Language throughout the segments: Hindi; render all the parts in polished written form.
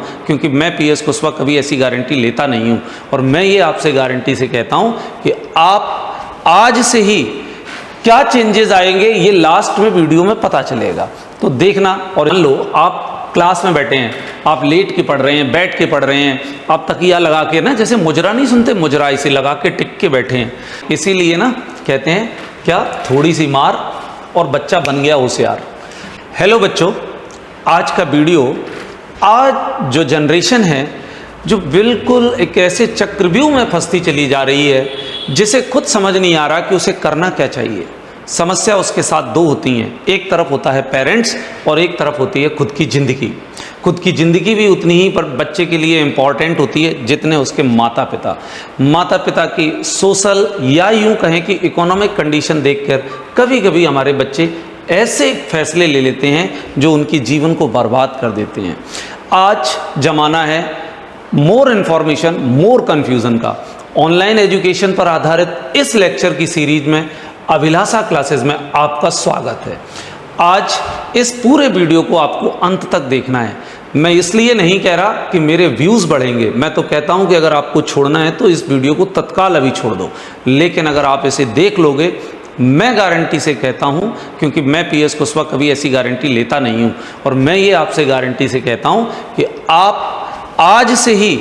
हूँ, क्योंकि मैं पीएस कुशवाहा कभी ऐसी गारंटी लेता नहीं हूँ। और मैं ये आपसे गारंटी से कहता हूँ कि आप आज से ही क्या चेंजेस आएंगे ये लास्ट में वीडियो में पता चलेगा, तो देखना। और लो, आप क्लास में बैठे हैं, आप लेट के पढ़ रहे हैं, बैठ के पढ़ रहे हैं, आप तकिया लगा के ना, जैसे मुजरा नहीं सुनते, मुजरा इसे लगा के टिक के बैठे हैं। इसीलिए ना कहते हैं क्या, थोड़ी सी मार और बच्चा बन गया होशियार। हेलो बच्चों, आज का वीडियो, आज जो जनरेशन है जो बिल्कुल एक ऐसे चक्रव्यूह में फंसती चली जा रही है जिसे खुद समझ नहीं आ रहा कि उसे करना क्या चाहिए। समस्या उसके साथ दो होती हैं, एक तरफ होता है पेरेंट्स और एक तरफ होती है खुद की ज़िंदगी। खुद की ज़िंदगी भी उतनी ही पर बच्चे के लिए इम्पॉर्टेंट होती है जितने उसके माता पिता। माता पिता की सोशल या यूँ कहें कि इकोनॉमिक कंडीशन देखकर कभी कभी हमारे बच्चे ऐसे फैसले ले लेते हैं जो उनकी जीवन को बर्बाद कर देते हैं। आज ज़माना है मोर इन्फॉर्मेशन मोर कन्फ्यूज़न का। ऑनलाइन एजुकेशन पर आधारित इस लेक्चर की सीरीज में अभिलाषा क्लासेस में आपका स्वागत है। आज इस पूरे वीडियो को आपको अंत तक देखना है। मैं इसलिए नहीं कह रहा कि मेरे व्यूज़ बढ़ेंगे, मैं तो कहता हूं कि अगर आपको छोड़ना है तो इस वीडियो को तत्काल अभी छोड़ दो, लेकिन अगर आप इसे देख लोगे, मैं गारंटी से कहता हूं, क्योंकि मैं पीएस कुशवाहा कभी ऐसी गारंटी लेता नहीं हूं, और मैं ये आपसे गारंटी से कहता हूं कि आप आज से ही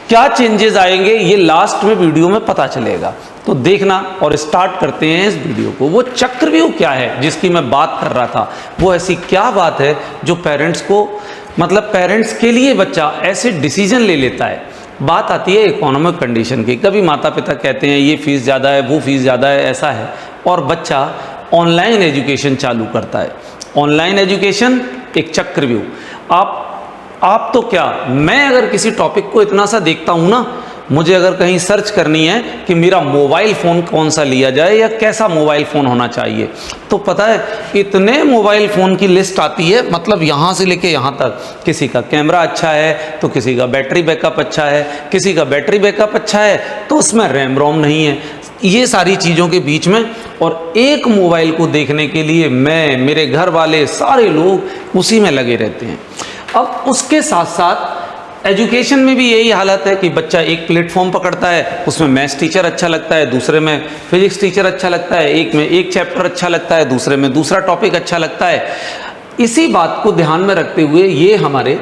क्या चेंजेस आएंगे ये लास्ट में वीडियो में पता चलेगा, तो देखना। और स्टार्ट करते हैं इस वीडियो को। वो चक्रव्यूह क्या है जिसकी मैं बात कर रहा था, वो ऐसी क्या बात है जो पेरेंट्स को, मतलब पेरेंट्स के लिए बच्चा ऐसे डिसीजन ले लेता है। बात आती है इकोनॉमिक कंडीशन की। कभी माता पिता कहते हैं ये फीस ज़्यादा है, वो फीस ज़्यादा है, ऐसा है, और बच्चा ऑनलाइन एजुकेशन चालू करता है। ऑनलाइन एजुकेशन एक चक्रव्यूह। आप तो क्या, मैं अगर किसी टॉपिक को इतना सा देखता हूँ ना, मुझे अगर कहीं सर्च करनी है कि मेरा मोबाइल फ़ोन कौन सा लिया जाए या कैसा मोबाइल फ़ोन होना चाहिए, तो पता है इतने मोबाइल फ़ोन की लिस्ट आती है, मतलब यहाँ से लेके यहाँ तक। किसी का कैमरा अच्छा है तो किसी का बैटरी बैकअप अच्छा है, किसी का बैटरी बैकअप अच्छा है तो उसमें रैम रोम नहीं है, ये सारी चीज़ों के बीच में। और एक मोबाइल को देखने के लिए मैं, मेरे घर वाले, सारे लोग उसी में लगे रहते हैं। अब उसके साथ साथ एजुकेशन में भी यही हालत है कि बच्चा एक प्लेटफॉर्म पकड़ता है, उसमें मैथ्स टीचर अच्छा लगता है, दूसरे में फिजिक्स टीचर अच्छा लगता है, एक में एक चैप्टर अच्छा लगता है, दूसरे में दूसरा टॉपिक अच्छा लगता है। इसी बात को ध्यान में रखते हुए ये हमारे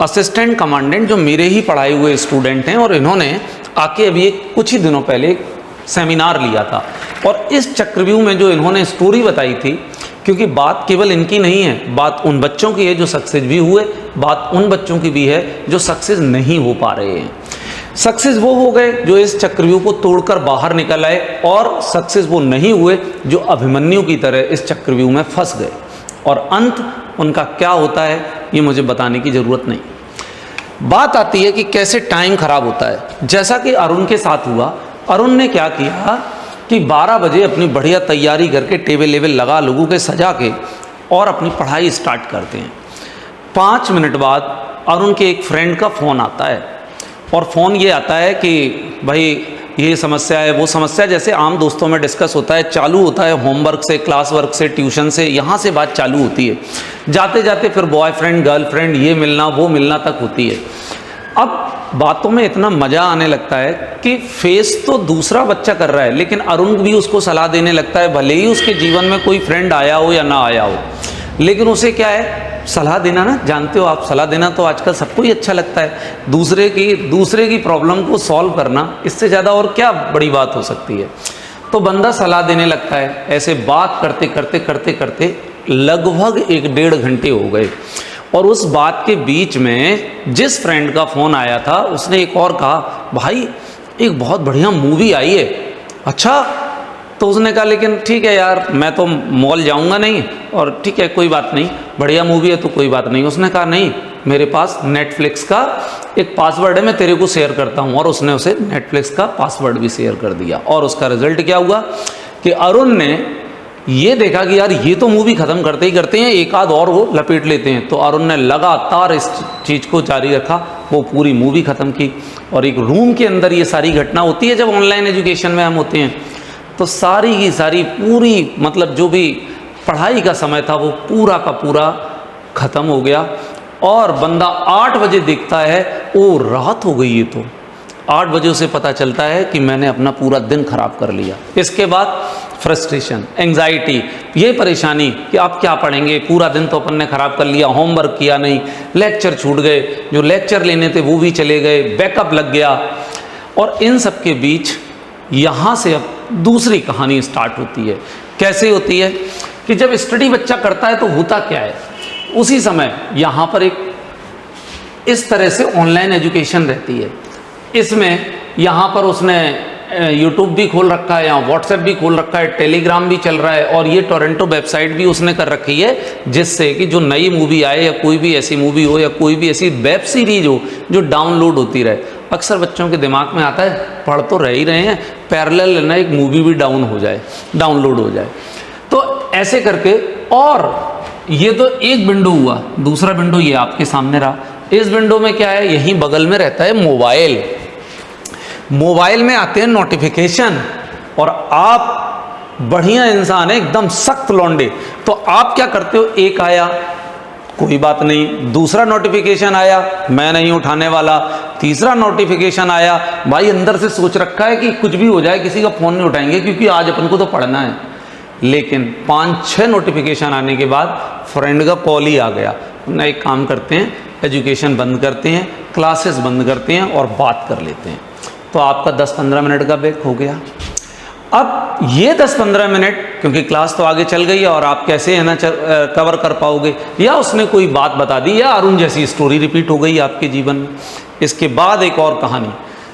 असिस्टेंट कमांडेंट जो मेरे ही पढ़ाए हुए स्टूडेंट हैं, और इन्होंने आके अभी कुछ ही दिनों पहले एक सेमिनार लिया था, और इस चक्रव्यूह में जो इन्होंने स्टोरी बताई थी, क्योंकि बात केवल इनकी नहीं है, बात उन बच्चों की है जो सक्सेस भी हुए, बात उन बच्चों की भी है जो सक्सेस नहीं हो पा रहे हैं। सक्सेस वो हो गए जो इस चक्रव्यूह को तोड़कर बाहर निकल आए, और सक्सेस वो नहीं हुए जो अभिमन्यु की तरह इस चक्रव्यूह में फंस गए। और अंत उनका क्या होता है ये मुझे बताने की ज़रूरत नहीं। बात आती है कि कैसे टाइम खराब होता है, जैसा कि अरुण के साथ हुआ। अरुण ने क्या किया कि 12 बजे अपनी बढ़िया तैयारी करके टेबल लेवल लगा, लोगों के सजा के, और अपनी पढ़ाई स्टार्ट करते हैं। 5 मिनट बाद अरुण के एक फ्रेंड का फ़ोन आता है, और फ़ोन ये आता है कि भाई ये समस्या है, वो समस्या, जैसे आम दोस्तों में डिस्कस होता है, चालू होता है होमवर्क से, क्लास वर्क से, ट्यूशन से, यहाँ से बात चालू होती है। जाते जाते फिर बॉयफ्रेंड गर्लफ्रेंड, ये मिलना वो मिलना तक होती है। अब बातों में इतना मज़ा आने लगता है कि फेस तो दूसरा बच्चा कर रहा है, लेकिन अरुण भी उसको सलाह देने लगता है, भले ही उसके जीवन में कोई फ्रेंड आया हो या ना आया हो, लेकिन उसे क्या है, सलाह देना ना, जानते हो आप, सलाह देना तो आजकल सबको ही अच्छा लगता है। दूसरे की प्रॉब्लम को सॉल्व करना, इससे ज़्यादा और क्या बड़ी बात हो सकती है। तो बंदा सलाह देने लगता है। ऐसे बात करते करते करते करते लगभग 1-1.5 घंटे हो गए, और उस बात के बीच में जिस फ्रेंड का फ़ोन आया था उसने एक और कहा, भाई एक बहुत बढ़िया मूवी आई है। अच्छा, तो उसने कहा लेकिन ठीक है यार, मैं तो मॉल जाऊंगा नहीं, और ठीक है कोई बात नहीं, बढ़िया मूवी है तो कोई बात नहीं। उसने कहा नहीं, मेरे पास नेटफ्लिक्स का एक पासवर्ड है, मैं तेरे को शेयर करता हूँ, और उसने उसे नेटफ्लिक्स का पासवर्ड भी शेयर कर दिया। और उसका रिजल्ट क्या हुआ कि अरुण ने ये देखा कि यार ये तो मूवी ख़त्म करते ही करते हैं, एक आध और वो लपेट लेते हैं, तो अरुण ने लगातार इस चीज़ को जारी रखा, वो पूरी मूवी ख़त्म की। और एक रूम के अंदर ये सारी घटना होती है जब ऑनलाइन एजुकेशन में हम होते हैं, तो सारी की सारी पूरी, मतलब जो भी पढ़ाई का समय था वो पूरा का पूरा ख़त्म हो गया। और बंदा 8 बजे देखता है, ओ रात हो गई है, तो 8 बजे उसे पता चलता है कि मैंने अपना पूरा दिन खराब कर लिया। इसके बाद फ्रस्ट्रेशन, एंजाइटी, ये परेशानी कि आप क्या पढ़ेंगे, पूरा दिन तो अपन ने खराब कर लिया, होमवर्क किया नहीं, लेक्चर छूट गए, जो लेक्चर लेने थे वो भी चले गए, बैकअप लग गया। और इन सब के बीच यहाँ से अब दूसरी कहानी स्टार्ट होती है। कैसे होती है कि जब स्टडी बच्चा करता है तो होता क्या है, उसी समय यहाँ पर एक इस तरह से ऑनलाइन एजुकेशन रहती है। इसमें यहाँ पर उसने यूट्यूब भी खोल रखा है, यहाँ व्हाट्सएप भी खोल रखा है, टेलीग्राम भी चल रहा है, और ये टोरेंटो वेबसाइट भी उसने कर रखी है, जिससे कि जो नई मूवी आए या कोई भी ऐसी मूवी हो या कोई भी ऐसी वेब सीरीज हो जो डाउनलोड होती रहे। अक्सर बच्चों के दिमाग में आता है, पढ़ तो रह ही रहे हैं, पैरेलल ना एक मूवी भी डाउनलोड हो जाए। तो ऐसे करके, और ये तो एक विंडो हुआ, दूसरा विंडो ये आपके सामने रहा। इस विंडो में क्या है, यहीं बगल में रहता है मोबाइल। मोबाइल में आते हैं नोटिफिकेशन, और आप बढ़िया इंसान है, एकदम सख्त लौंडे, तो आप क्या करते हो, एक आया कोई बात नहीं, दूसरा नोटिफिकेशन आया मैं नहीं उठाने वाला, तीसरा नोटिफिकेशन आया, भाई अंदर से सोच रखा है कि कुछ भी हो जाए किसी का फ़ोन नहीं उठाएंगे क्योंकि आज अपन को तो पढ़ना है। लेकिन 5-6 नोटिफिकेशन आने के बाद फ्रेंड का कॉल ही आ गया। ना एक काम करते हैं, एजुकेशन बंद करते हैं, क्लासेस बंद करते हैं और बात कर लेते हैं। तो आपका 10-15 मिनट का ब्रेक हो गया। अब ये 10-15 मिनट, क्योंकि क्लास तो आगे चल गई है और आप कैसे है ना कवर कर पाओगे, या उसने कोई बात बता दी, या अरुण जैसी स्टोरी रिपीट हो गई आपके जीवन में। इसके बाद एक और कहानी,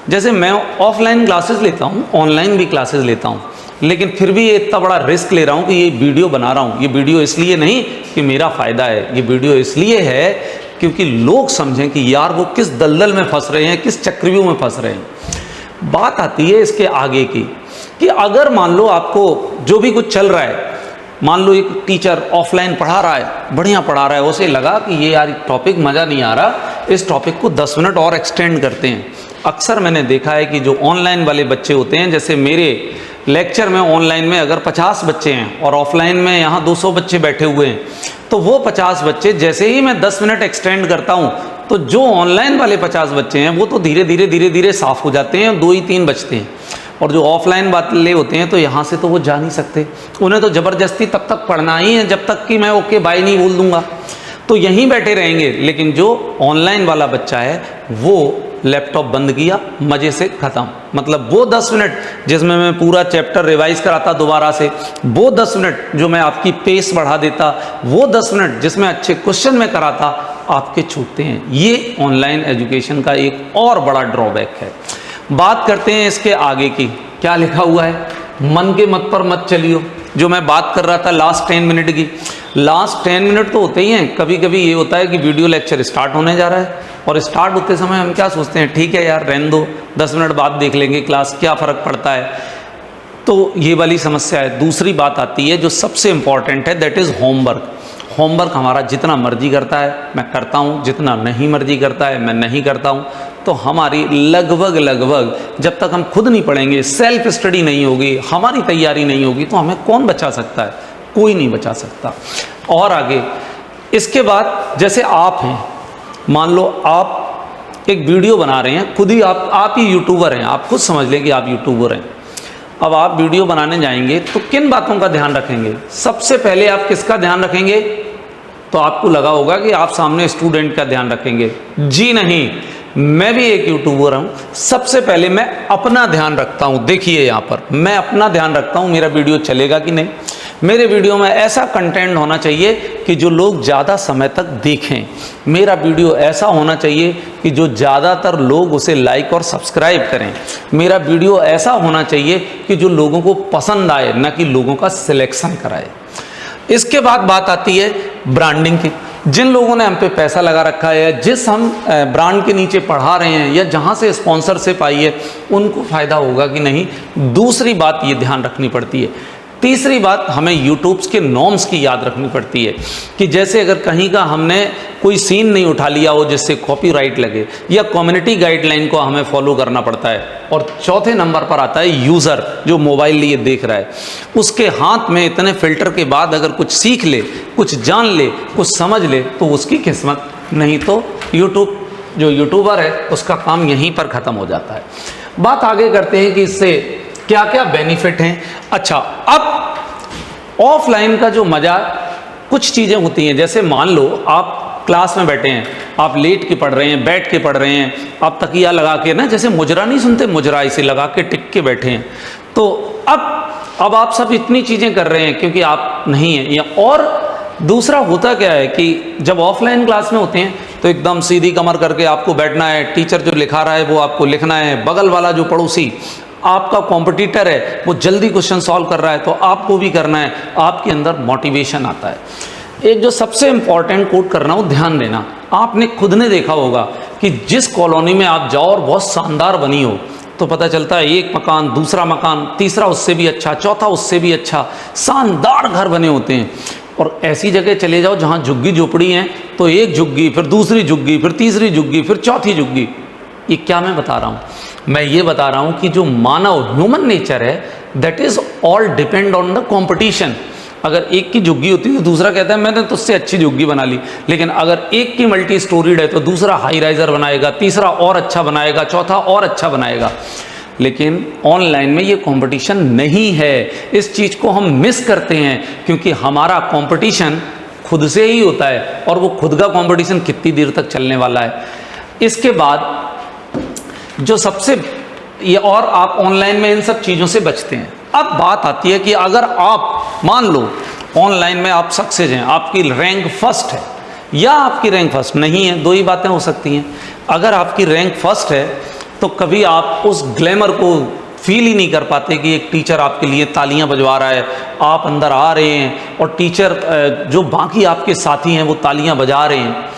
जैसे मैं ऑफलाइन क्लासेस लेता हूँ, ऑनलाइन भी क्लासेस लेता हूँ, लेकिन फिर भी ये इतना बड़ा रिस्क ले रहा हूँ कि ये वीडियो बना रहा हूँ। ये वीडियो इसलिए नहीं कि मेरा फ़ायदा है, ये वीडियो इसलिए है क्योंकि लोग समझें कि यार वो किस दलदल में फंस रहे हैं, किस चक्रव्यूह में फंस रहे हैं। बात आती है इसके आगे की, कि अगर मान लो आपको जो भी कुछ चल रहा है, मान लो एक टीचर ऑफलाइन पढ़ा रहा है, बढ़िया पढ़ा रहा है, उसे लगा कि ये यार टॉपिक मज़ा नहीं आ रहा, इस टॉपिक को 10 मिनट और एक्सटेंड करते हैं। अक्सर मैंने देखा है कि जो ऑनलाइन वाले बच्चे होते हैं, जैसे मेरे लेक्चर में ऑनलाइन में अगर 50 बच्चे हैं और ऑफलाइन में यहाँ 200 बच्चे बैठे हुए हैं, तो वो 50 बच्चे जैसे ही मैं 10 मिनट एक्सटेंड करता हूँ, तो जो ऑनलाइन वाले 50 बच्चे हैं वो तो धीरे धीरे साफ हो जाते हैं, 2 ही 3 बचते हैं। और जो ऑफलाइन वाले होते हैं तो यहाँ से तो वो जा नहीं सकते, उन्हें तो ज़बरदस्ती तब तक पढ़ना ही है जब तक कि मैं ओके बाय नहीं बोल दूंगा, तो यहीं बैठे रहेंगे। लेकिन जो ऑनलाइन वाला बच्चा है वो लैपटॉप बंद किया, मज़े से ख़त्म। मतलब वो 10 मिनट जिसमें मैं पूरा चैप्टर रिवाइज कराता दोबारा से, वो 10 मिनट जो मैं आपकी पेस बढ़ा देता, वो 10 मिनट जिसमें अच्छे क्वेश्चन में कराता, आपके छूटते हैं। ये ऑनलाइन एजुकेशन का एक और बड़ा ड्रॉबैक है। बात करते हैं इसके आगे की, क्या लिखा हुआ है, मन के मत पर मत चलियो। जो मैं बात कर रहा था लास्ट 10 मिनट की, लास्ट 10 मिनट तो होते ही हैं। कभी कभी ये होता है कि वीडियो लेक्चर स्टार्ट होने जा रहा है और स्टार्ट होते समय हम क्या सोचते हैं, ठीक है यार रहने दो, 10 मिनट बाद देख लेंगे क्लास, क्या फ़र्क पड़ता है। तो ये वाली समस्या है। दूसरी बात आती है जो सबसे इम्पॉर्टेंट है, दैट इज़ होमवर्क। होमवर्क हमारा जितना मर्जी करता है मैं करता हूँ, जितना नहीं मर्जी करता है मैं नहीं करता हूँ। तो हमारी लगभग जब तक हम खुद नहीं पढ़ेंगे, सेल्फ स्टडी नहीं होगी, हमारी तैयारी नहीं होगी, तो हमें कौन बचा सकता है, कोई नहीं बचा सकता। और आगे इसके बाद जैसे आप हैं, मान लो आप एक वीडियो बना रहे हैं, खुद ही आप ही यूट्यूबर हैं, आप खुद समझ लें कि आप यूट्यूबर हैं। अब आप वीडियो बनाने जाएंगे तो किन बातों का ध्यान रखेंगे? सबसे पहले आप किसका ध्यान रखेंगे? तो आपको लगा होगा कि आप सामने स्टूडेंट का ध्यान रखेंगे। जी नहीं, मैं भी एक यूट्यूबर हूँ, सबसे पहले मैं अपना ध्यान रखता हूँ। देखिए यहाँ पर मैं अपना ध्यान रखता हूँ, मेरा वीडियो चलेगा कि नहीं। मेरे वीडियो में ऐसा कंटेंट होना चाहिए कि जो लोग ज़्यादा समय तक देखें। मेरा वीडियो ऐसा होना चाहिए कि जो ज़्यादातर लोग उसे लाइक और सब्सक्राइब करें। मेरा वीडियो ऐसा होना चाहिए कि जो लोगों को पसंद आए, न कि लोगों का सिलेक्शन कराए। इसके बाद बात आती है ब्रांडिंग की। जिन लोगों ने हम पे पैसा लगा रखा है, जिस हम ब्रांड के नीचे पढ़ा रहे हैं या जहाँ से स्पॉन्सरशिप आई है, उनको फ़ायदा होगा कि नहीं। दूसरी बात ये ध्यान रखनी पड़ती है। तीसरी बात, हमें यूट्यूब्स के नॉर्म्स की याद रखनी पड़ती है कि जैसे अगर कहीं का हमने कोई सीन नहीं उठा लिया हो जिससे कॉपीराइट लगे, या कम्युनिटी गाइडलाइन को हमें फॉलो करना पड़ता है। और चौथे नंबर पर आता है यूज़र, जो मोबाइल लिए देख रहा है, उसके हाथ में इतने फिल्टर के बाद अगर कुछ सीख ले, कुछ जान ले, कुछ समझ ले, तो उसकी किस्मत नहीं तो यूट्यूब, जो यूट्यूबर है उसका काम यहीं पर ख़त्म हो जाता है। बात आगे करते हैं कि इससे क्या क्या बेनिफिट हैं। अच्छा, अब ऑफलाइन का जो मज़ा, कुछ चीज़ें होती हैं, जैसे मान लो आप क्लास में बैठे हैं, आप लेट के पढ़ रहे हैं, बैठ के पढ़ रहे हैं, आप तकिया लगा के ना, जैसे मुजरा नहीं सुनते, मुजरा इसे लगा के टिक के बैठे हैं, तो अब आप सब इतनी चीज़ें कर रहे हैं क्योंकि आप नहीं हैं। या और दूसरा होता क्या है कि जब ऑफलाइन क्लास में होते हैं तो एकदम सीधी कमर करके आपको बैठना है, टीचर जो लिखा रहा है वो आपको लिखना है, बगल वाला जो पड़ोसी आपका कॉम्पिटिटर है वो जल्दी क्वेश्चन सॉल्व कर रहा है तो आपको भी करना है, आपके अंदर मोटिवेशन आता है। एक जो सबसे इम्पॉर्टेंट कोट करना, वो ध्यान देना, आपने खुद ने देखा होगा कि जिस कॉलोनी में आप जाओ और बहुत शानदार बनी हो तो पता चलता है एक मकान, दूसरा मकान, तीसरा उससे भी अच्छा, चौथा उससे भी अच्छा, शानदार घर बने होते हैं। और ऐसी जगह चले जाओ जहाँ झुग्गी झोपड़ी हैं तो एक झुग्गी, फिर दूसरी झुग्गी, फिर तीसरी झुग्गी, फिर चौथी झुग्गी। ये क्या मैं बता रहा हूँ? मैं ये बता रहा हूँ कि जो मानव ह्यूमन नेचर है, that is all depend on the competition. अगर एक की झुग्गी होती है तो दूसरा कहता है मैंने तो उससे अच्छी झुग्गी बना ली, लेकिन अगर एक की मल्टी स्टोरीड है तो दूसरा हाई राइजर बनाएगा, तीसरा और अच्छा बनाएगा, चौथा और अच्छा बनाएगा। लेकिन ऑनलाइन में ये कंपटीशन नहीं है, इस चीज़ को हम मिस करते हैं क्योंकि हमारा कंपटीशन खुद से ही होता है, और वो खुद का कंपटीशन कितनी देर तक चलने वाला है। इसके बाद जो सबसे ये, और आप ऑनलाइन में इन सब चीज़ों से बचते हैं। अब बात आती है कि अगर आप मान लो ऑनलाइन में आप सक्सेस हैं, आपकी रैंक फर्स्ट है या आपकी रैंक फर्स्ट नहीं है, दो ही बातें हो सकती हैं। अगर आपकी रैंक फर्स्ट है तो कभी आप उस ग्लैमर को फील ही नहीं कर पाते कि एक टीचर आपके लिए तालियां बजवा रहा है, आप अंदर आ रहे हैं और टीचर जो बाकी आपके साथी हैं वो तालियां बजा रहे हैं,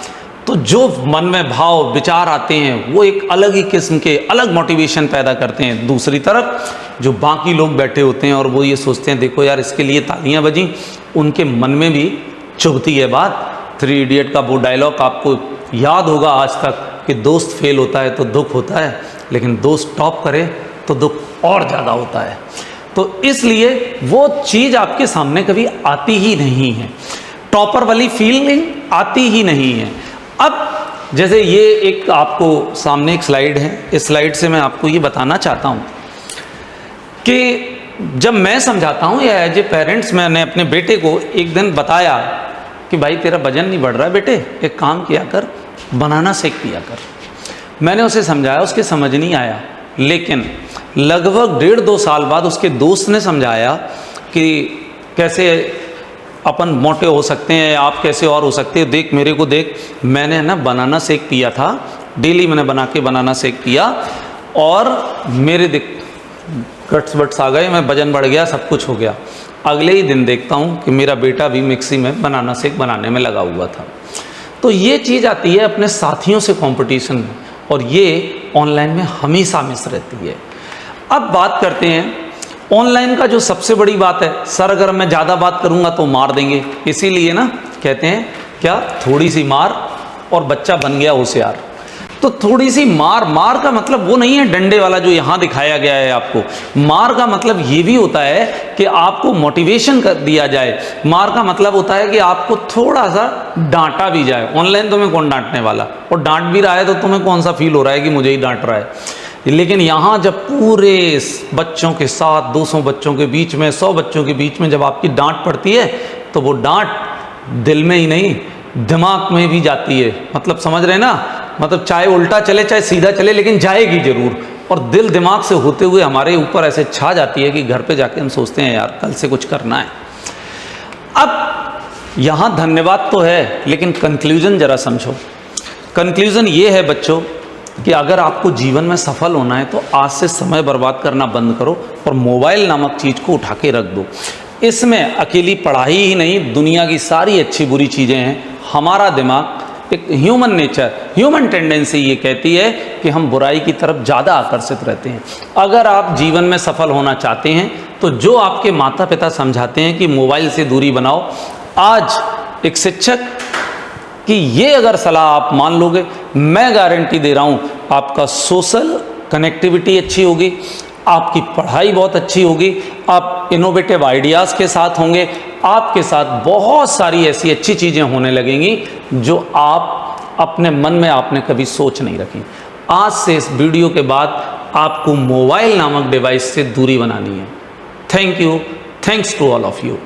तो जो मन में भाव विचार आते हैं वो एक अलग ही किस्म के अलग मोटिवेशन पैदा करते हैं। दूसरी तरफ जो बाकी लोग बैठे होते हैं और वो ये सोचते हैं देखो यार इसके लिए तालियां बजी, उनके मन में भी चुभती है बात। 3 इडियट का वो डायलॉग आपको याद होगा आज तक कि दोस्त फेल होता है तो दुख होता है, लेकिन दोस्त टॉप करे तो दुख और ज़्यादा होता है। तो इसलिए वो चीज़ आपके सामने कभी आती ही नहीं है, टॉपर वाली फीलिंग आती ही नहीं है। अब जैसे ये एक आपको सामने एक स्लाइड है, इस स्लाइड से मैं आपको ये बताना चाहता हूँ कि जब मैं समझाता हूँ या एज ए पेरेंट्स, मैंने अपने बेटे को एक दिन बताया कि भाई तेरा वजन नहीं बढ़ रहा है बेटे, एक काम किया कर, बनाना शेक पिया कर। मैंने उसे समझाया, उसके समझ नहीं आया, लेकिन लगभग 1.5-2 साल बाद उसके दोस्त ने समझाया कि कैसे अपन मोटे हो सकते हैं, आप कैसे और हो सकते हैं, देख मेरे को देख, मैंने ना बनाना शेक पिया था, डेली मैंने बना के बनाना शेक पिया और मेरे देख गट्स बट्स आ गए, मैं वजन बढ़ गया, सब कुछ हो गया। अगले ही दिन देखता हूँ कि मेरा बेटा भी मिक्सी में बनाना शेक बनाने में लगा हुआ था। तो ये चीज़ आती है अपने साथियों से कंपटीशन में, और ये ऑनलाइन में हमेशा मिस रहती है। अब बात करते हैं ऑनलाइन का जो सबसे बड़ी बात है, सर अगर मैं ज़्यादा बात करूँगा तो मार देंगे, इसीलिए ना कहते हैं क्या, थोड़ी सी मार और बच्चा बन गया होशियार। तो थोड़ी सी मार का मतलब वो नहीं है डंडे वाला जो यहाँ दिखाया गया है आपको। मार का मतलब ये भी होता है कि आपको मोटिवेशन कर दिया जाए। मार का मतलब होता है कि आपको थोड़ा सा डांटा भी जाए। ऑनलाइन तुम्हें कौन डांटने वाला, और डांट भी रहा है तो तुम्हें कौन सा फील हो रहा है कि मुझे ही डांट रहा है। लेकिन यहाँ जब पूरे बच्चों के साथ 200 बच्चों के बीच में, 100 बच्चों के बीच में जब आपकी डांट पड़ती है तो वो डांट दिल में ही नहीं दिमाग में भी जाती है। मतलब समझ रहे ना, मतलब चाहे उल्टा चले चाहे सीधा चले लेकिन जाएगी जरूर, और दिल दिमाग से होते हुए हमारे ऊपर ऐसे छा जाती है कि घर पे जाके हम सोचते हैं यार कल से कुछ करना है। अब यहाँ धन्यवाद तो है, लेकिन कंक्लूजन जरा समझो। कंक्लूजन ये है बच्चों कि अगर आपको जीवन में सफल होना है तो आज से समय बर्बाद करना बंद करो और मोबाइल नामक चीज़ को उठा के रख दो। इसमें अकेली पढ़ाई ही नहीं, दुनिया की सारी अच्छी बुरी चीज़ें हैं। हमारा दिमाग, एक ह्यूमन नेचर, ह्यूमन टेंडेंसी ये कहती है कि हम बुराई की तरफ ज़्यादा आकर्षित रहते हैं। अगर आप जीवन में सफल होना चाहते हैं तो जो आपके माता पिता समझाते हैं कि मोबाइल से दूरी बनाओ, आज एक शिक्षक कि ये अगर सलाह आप मान लोगे, मैं गारंटी दे रहा हूँ आपका सोशल कनेक्टिविटी अच्छी होगी, आपकी पढ़ाई बहुत अच्छी होगी, आप इनोवेटिव आइडियाज़ के साथ होंगे, आपके साथ बहुत सारी ऐसी अच्छी चीज़ें होने लगेंगी जो आप अपने मन में आपने कभी सोच नहीं रखी। आज से इस वीडियो के बाद आपको मोबाइल नामक डिवाइस से दूरी बनानी है। Thank you, thanks to all of you.